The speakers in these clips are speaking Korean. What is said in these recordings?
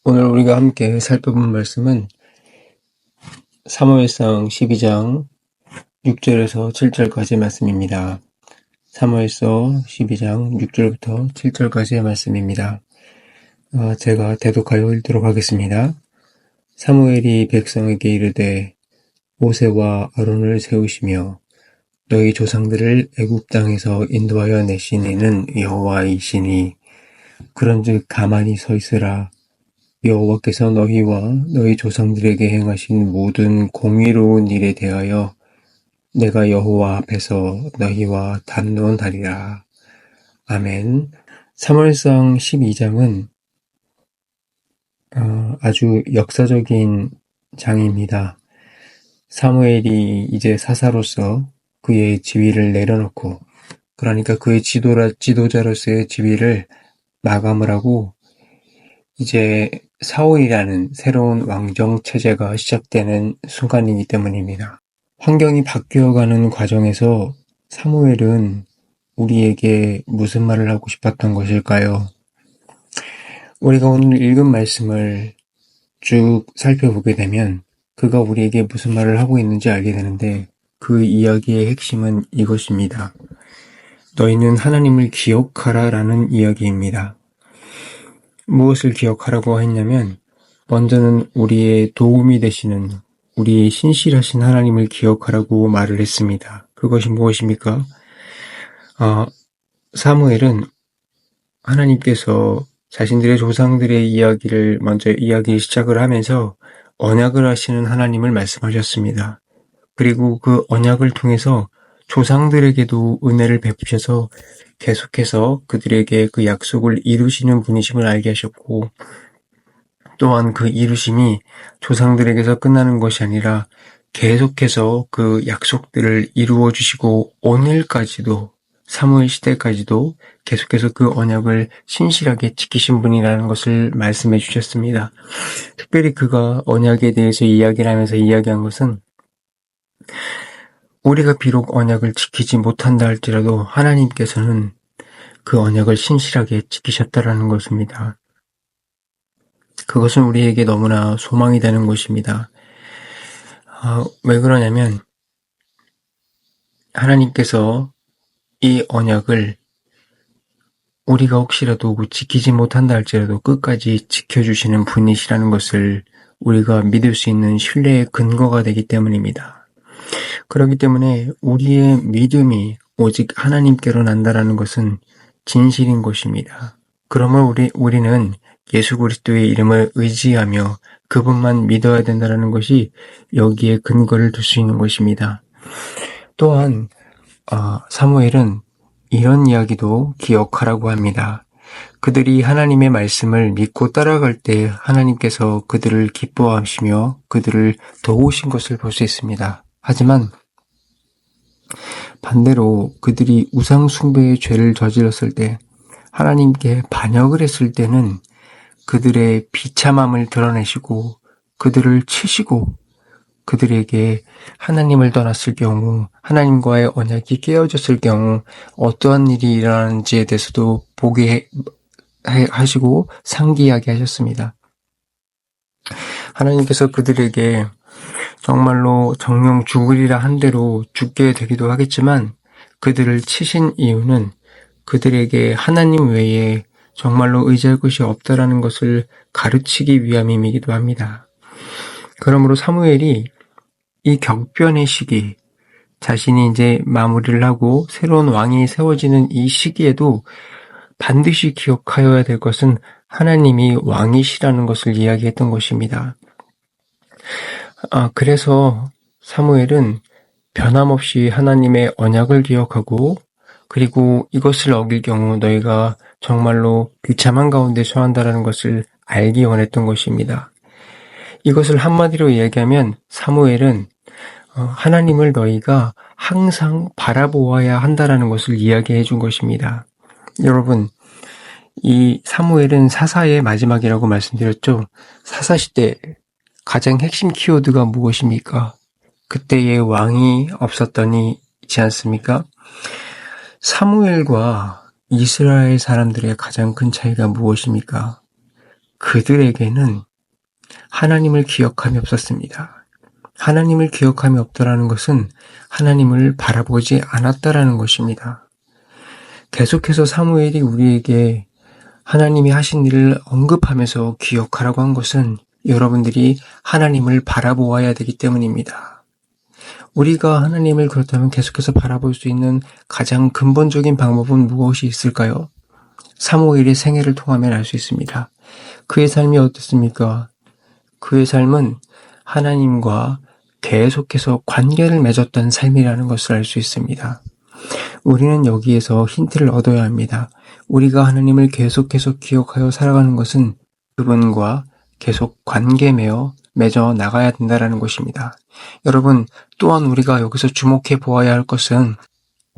오늘 우리가 함께 살펴본 말씀은 사무엘상 12장 6절에서 7절까지의 말씀입니다. 사무엘서 12장 6절부터 7절까지의 말씀입니다. 제가 대독하여 읽도록 하겠습니다. 사무엘이 백성에게 이르되 모세와 아론을 세우시며 너희 조상들을 애굽 땅에서 인도하여 내신 이는 여호와이시니 그런즉 가만히 서 있으라. 여호와께서 너희와 너희 조상들에게 행하신 모든 공의로운 일에 대하여 내가 여호와 앞에서 너희와 담론하리라. 아멘. 사무엘상 12장은 아주 역사적인 장입니다. 사무엘이 이제 사사로서 그의 지위를 내려놓고, 그러니까 그의 지도자로서의 지위를 마감을 하고 이제 사울이라는 새로운 왕정 체제가 시작되는 순간이기 때문입니다. 환경이 바뀌어가는 과정에서 사무엘은 우리에게 무슨 말을 하고 싶었던 것일까요? 우리가 오늘 읽은 말씀을 쭉 살펴보게 되면 그가 우리에게 무슨 말을 하고 있는지 알게 되는데, 그 이야기의 핵심은 이것입니다. 너희는 하나님을 기억하라 라는 이야기입니다. 무엇을 기억하라고 했냐면, 먼저는 우리의 도움이 되시는, 우리의 신실하신 하나님을 기억하라고 말을 했습니다. 그것이 무엇입니까? 사무엘은 하나님께서 자신들의 조상들의 이야기를 먼저 이야기 시작을 하면서 언약을 하시는 하나님을 말씀하셨습니다. 그리고 그 언약을 통해서 조상들에게도 은혜를 베푸셔서 계속해서 그들에게 그 약속을 이루시는 분이심을 알게 하셨고, 또한 그 이루심이 조상들에게서 끝나는 것이 아니라 계속해서 그 약속들을 이루어 주시고 오늘까지도, 사무엘 시대까지도 계속해서 그 언약을 신실하게 지키신 분이라는 것을 말씀해 주셨습니다. 특별히 그가 언약에 대해서 이야기를 하면서 이야기한 것은, 우리가 비록 언약을 지키지 못한다 할지라도 하나님께서는 그 언약을 신실하게 지키셨다라는 것입니다. 그것은 우리에게 너무나 소망이 되는 것입니다. 왜 그러냐면, 하나님께서 이 언약을 우리가 혹시라도 지키지 못한다 할지라도 끝까지 지켜주시는 분이시라는 것을 우리가 믿을 수 있는 신뢰의 근거가 되기 때문입니다. 그렇기 때문에 우리의 믿음이 오직 하나님께로 난다라는 것은 진실인 것입니다. 그러면 우리는 예수 그리스도의 이름을 의지하며 그분만 믿어야 된다는 것이 여기에 근거를 둘 수 있는 것입니다. 또한 사무엘은 이런 이야기도 기억하라고 합니다. 그들이 하나님의 말씀을 믿고 따라갈 때 하나님께서 그들을 기뻐하시며 그들을 도우신 것을 볼 수 있습니다. 하지만 반대로 그들이 우상 숭배의 죄를 저질렀을 때, 하나님께 반역을 했을 때는 그들의 비참함을 드러내시고 그들을 치시고, 그들에게 하나님을 떠났을 경우, 하나님과의 언약이 깨어졌을 경우 어떠한 일이 일어나는지에 대해서도 보게 하시고 상기하게 하셨습니다. 하나님께서 그들에게 정말로 정령 죽으리라 한 대로 죽게 되기도 하겠지만, 그들을 치신 이유는 그들에게 하나님 외에 정말로 의지할 것이 없다라는 것을 가르치기 위함이기도 합니다. 그러므로 사무엘이 이 격변의 시기, 자신이 이제 마무리를 하고 새로운 왕이 세워지는 이 시기에도 반드시 기억하여야 될 것은 하나님이 왕이시라는 것을 이야기했던 것입니다. 그래서 사무엘은 변함없이 하나님의 언약을 기억하고, 그리고 이것을 어길 경우 너희가 정말로 비참한 가운데 처한다라는 것을 알기 원했던 것입니다. 이것을 한마디로 이야기하면 사무엘은 하나님을 너희가 항상 바라보아야 한다라는 것을 이야기해 준 것입니다. 여러분, 이 사무엘은 사사의 마지막이라고 말씀드렸죠. 사사시대 가장 핵심 키워드가 무엇입니까? 그때의 왕이 없었더니 있지 않습니까? 사무엘과 이스라엘 사람들의 가장 큰 차이가 무엇입니까? 그들에게는 하나님을 기억함이 없었습니다. 하나님을 기억함이 없다라는 것은 하나님을 바라보지 않았다라는 것입니다. 계속해서 사무엘이 우리에게 하나님이 하신 일을 언급하면서 기억하라고 한 것은 여러분들이 하나님을 바라보아야 되기 때문입니다. 우리가 하나님을 그렇다면 계속해서 바라볼 수 있는 가장 근본적인 방법은 무엇이 있을까요? 사무엘의 생애를 통하면 알 수 있습니다. 그의 삶이 어떻습니까? 그의 삶은 하나님과 계속해서 관계를 맺었던 삶이라는 것을 알 수 있습니다. 우리는 여기에서 힌트를 얻어야 합니다. 우리가 하나님을 계속해서 기억하여 살아가는 것은 그분과 계속 관계 맺어 나가야 된다는 것입니다. 여러분, 또한 우리가 여기서 주목해 보아야 할 것은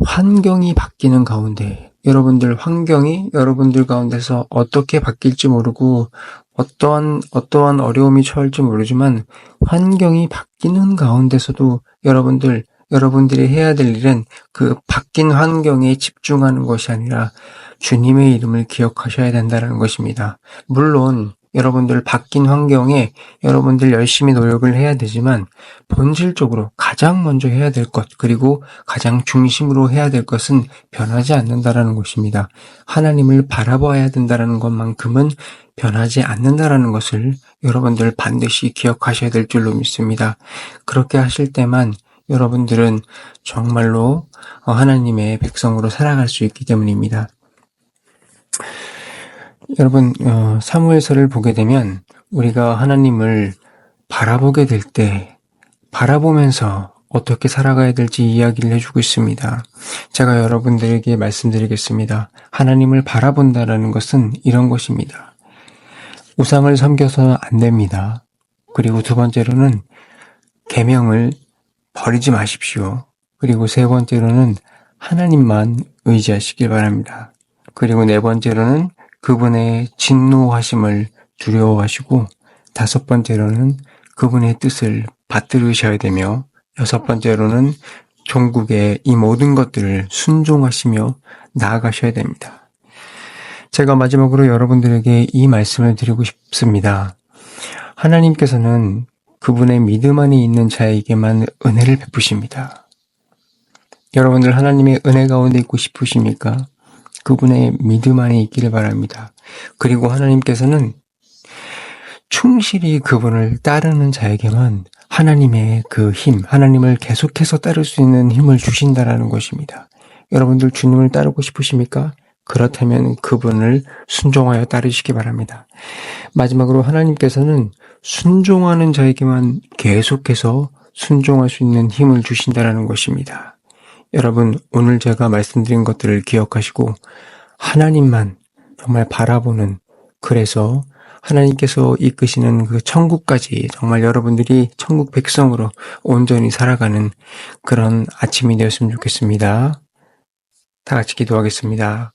환경이 바뀌는 가운데 여러분들 환경이 여러분들 가운데서 어떻게 바뀔지 모르고 어떠한 어려움이 처할지 모르지만 환경이 바뀌는 가운데서도 여러분들이 해야 될 일은 그 바뀐 환경에 집중하는 것이 아니라 주님의 이름을 기억하셔야 된다는 것입니다. 물론 여러분들 바뀐 환경에 여러분들 열심히 노력을 해야 되지만 본질적으로 가장 먼저 해야 될 것, 그리고 가장 중심으로 해야 될 것은 변하지 않는다라는 것입니다. 하나님을 바라봐야 된다는 것만큼은 변하지 않는다라는 것을 여러분들 반드시 기억하셔야 될 줄로 믿습니다. 그렇게 하실 때만 여러분들은 정말로 하나님의 백성으로 살아갈 수 있기 때문입니다. 여러분, 사무엘서를 보게 되면 우리가 하나님을 바라보게 될 때 바라보면서 어떻게 살아가야 될지 이야기를 해주고 있습니다. 제가 여러분들에게 말씀드리겠습니다. 하나님을 바라본다라는 것은 이런 것입니다. 우상을 섬겨서는 안 됩니다. 그리고 두 번째로는 계명을 버리지 마십시오. 그리고 세 번째로는 하나님만 의지하시길 바랍니다. 그리고 네 번째로는 그분의 진노하심을 두려워하시고, 다섯 번째로는 그분의 뜻을 받들으셔야 되며, 여섯 번째로는 종국의 이 모든 것들을 순종하시며 나아가셔야 됩니다. 제가 마지막으로 여러분들에게 이 말씀을 드리고 싶습니다. 하나님께서는 그분의 믿음 안에 있는 자에게만 은혜를 베푸십니다. 여러분들 하나님의 은혜 가운데 있고 싶으십니까? 그분의 믿음 안에 있기를 바랍니다. 그리고 하나님께서는 충실히 그분을 따르는 자에게만 하나님의 그 힘, 하나님을 계속해서 따를 수 있는 힘을 주신다라는 것입니다. 여러분들 주님을 따르고 싶으십니까? 그렇다면 그분을 순종하여 따르시기 바랍니다. 마지막으로 하나님께서는 순종하는 자에게만 계속해서 순종할 수 있는 힘을 주신다라는 것입니다. 여러분, 오늘 제가 말씀드린 것들을 기억하시고 하나님만 정말 바라보는, 그래서 하나님께서 이끄시는 그 천국까지 정말 여러분들이 천국 백성으로 온전히 살아가는 그런 아침이 되었으면 좋겠습니다. 다 같이 기도하겠습니다.